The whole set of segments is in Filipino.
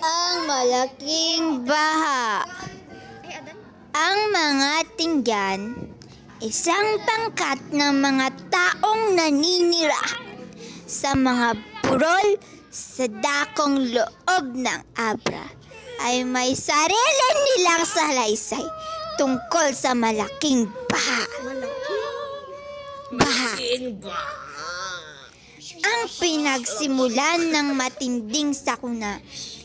Ang malaking baha. Ang mga tingyan, isang pangkat ng mga taong naninira sa mga burol sa dakong loob ng Abra ay may sarili nilang salaysay tungkol sa malaking baha. Ang pinagsimulan ng matinding sakuna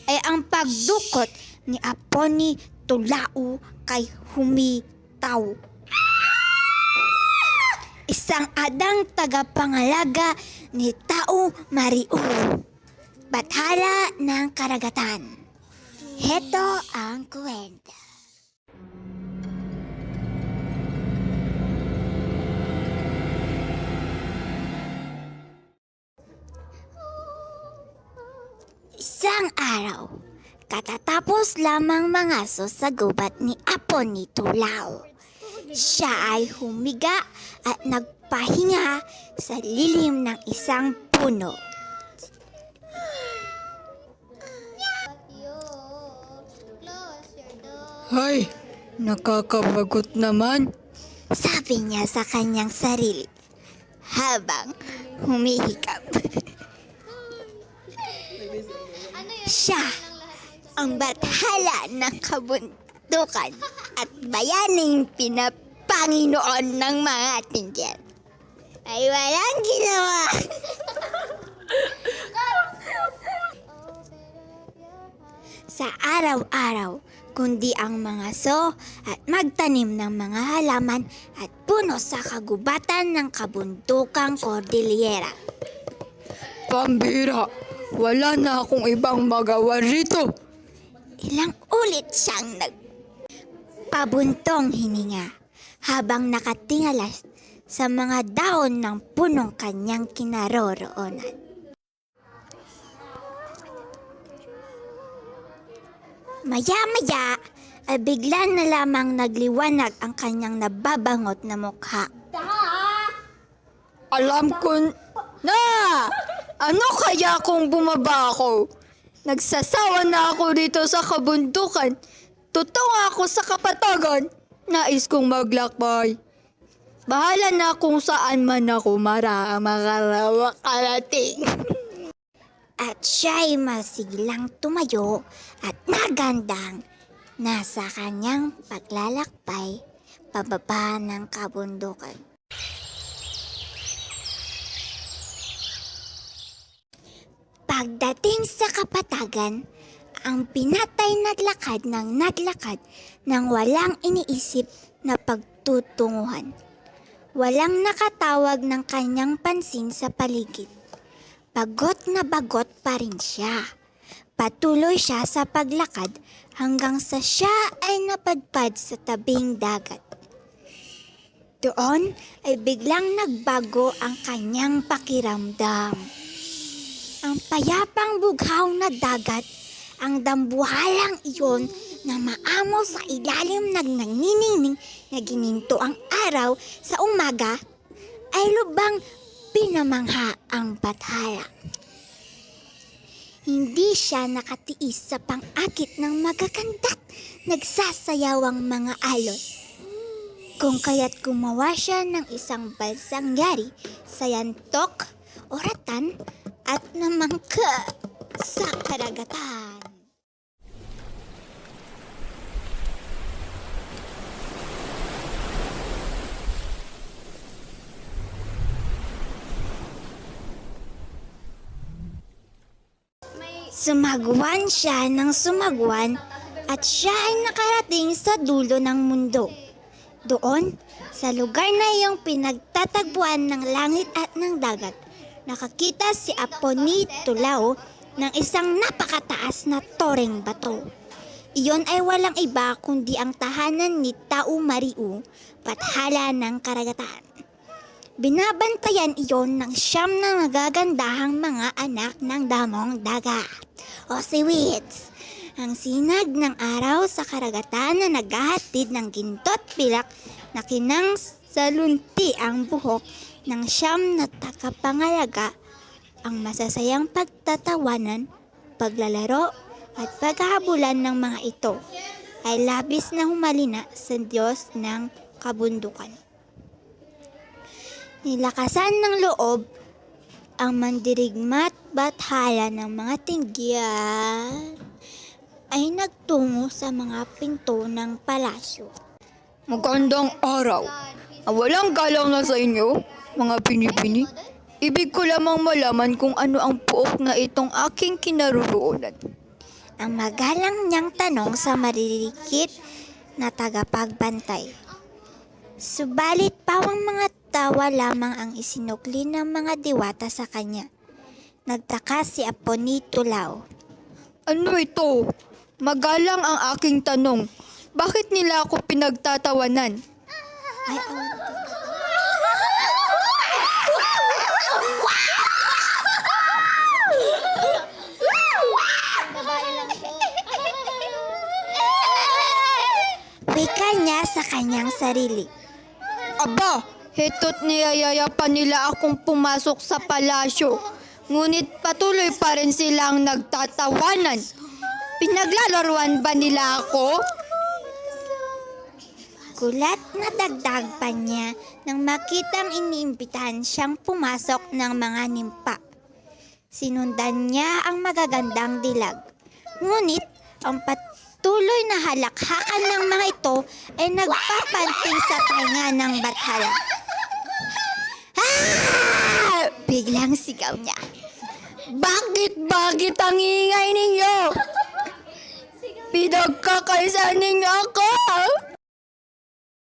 ay ang pagdukot ni Aponi Tulao kay Humitaw, isang adang tagapangalaga ni Tao Mariu, bathala ng karagatan. Heto ang kwento. Isang araw, katatapos lamang mangaso sa gubat ni Aponi Tulao. Siya ay humiga at nagpahinga sa lilim ng isang puno. Ay, nakakabagot naman. Sabi niya sa kanyang sarili habang humihikap. Siya ang bathala ng kabundukan at bayaning pinapanginoon ng mga tingyan. Ay walang ginawa. Sa araw-araw, kundi ang mga so at magtanim ng mga halaman at puno sa kagubatan ng kabundukang Cordillera. Pambira, wala na akong ibang magawa rito. Ilang ulit siyang nagpabuntong hininga habang nakatingalas sa mga dahon ng punong kanyang kinaroroonan. Maya-maya ay bigla na lamang nagliwanag ang kanyang nababangot na mukha. Alam ko na! Ano kaya kung bumaba ako? Nagsasawa na ako dito sa kabundukan. Tutungo ako sa kapatagan. Nais kong maglakbay. Bahala na kung saan man ako makarating. At siya'y masiglang tumayo at nagandang nasa kanyang paglalakbay pababa ng kabundukan. Pagdating sa kapatagan, ang pinatay naglakad ng walang iniisip na pagtutunguhan. Walang nakatawag ng kanyang pansin sa paligid. Bagot na bagot pa rin siya. Patuloy siya sa paglakad hanggang sa siya ay napadpad sa tabing dagat. Doon ay biglang nagbago ang kanyang pakiramdam. Ang payapang bughaw na dagat, ang dambuhalang iyon na maamo sa ilalim ng nanginingning na gininto ang araw sa umaga, ay lubang pinamangha ang bathala. Hindi siya nakatiis sa pang-akit ng magaganda't nagsasayawang mga alon. Kung kaya't gumawa siya ng isang balsang yari sa yantok, oratan, at namangka sa karagatan. Sumagwan siya ng sumagwan at siya ay nakarating sa dulo ng mundo. Doon, sa lugar na iyong pinagtatagpuan ng langit at ng dagat, nakakita si Aponi Tulao ng isang napakataas na toreng bato. Iyon ay walang iba kundi ang tahanan ni Tao Mariu, Bathala ng Karagatan. Binabantayan iyon ng siyam na nagagandahang mga anak ng damong dagat o seaweeds. Ang sinag ng araw sa karagatan na naghahatid ng ginto't pilak na kinangsalunti ang buhok ng siyam na takapangalaga, ang masasayang pagtatawanan, paglalaro at paghahabulan ng mga ito ay labis na humalina sa Diyos ng kabundukan. Nilakasan ng loob ang mandirigma't bathala ng mga tinggian ay nagtungo sa mga pinto ng palasyo. Magandang araw. Walang galang na sa inyo, mga binibini. Ibig ko lamang malaman kung ano ang puok na itong aking kinaroroonan. Ang magalang niyang tanong sa maririkit na tagapagbantay. Subalit pawang mga tawa lamang ang isinukli ng mga diwata sa kanya. Nagtaka si Aponito Lao. Ano ito? Magalang ang aking tanong. Bakit nila ako pinagtatawanan? Ay, wika niya sa kanyang sarili. Aba, heto't niyayaya nila akong pumasok sa palasyo. Ngunit patuloy pa rin silang nagtatawanan. Pinaglalaruan ba nila ako? Gulat na dagdag pa niya nang makitang iniimbitahan siyang pumasok ng mga nimpa. Sinundan niya ang magagandang dilag. Ngunit ang patuloy na halakhakan ng mga ito ay nagpapanting sa tainga ng bathala. Ah! Biglang sigaw niya. Bakit ang ingay ninyo? Pinagkakaisa ninyo ako!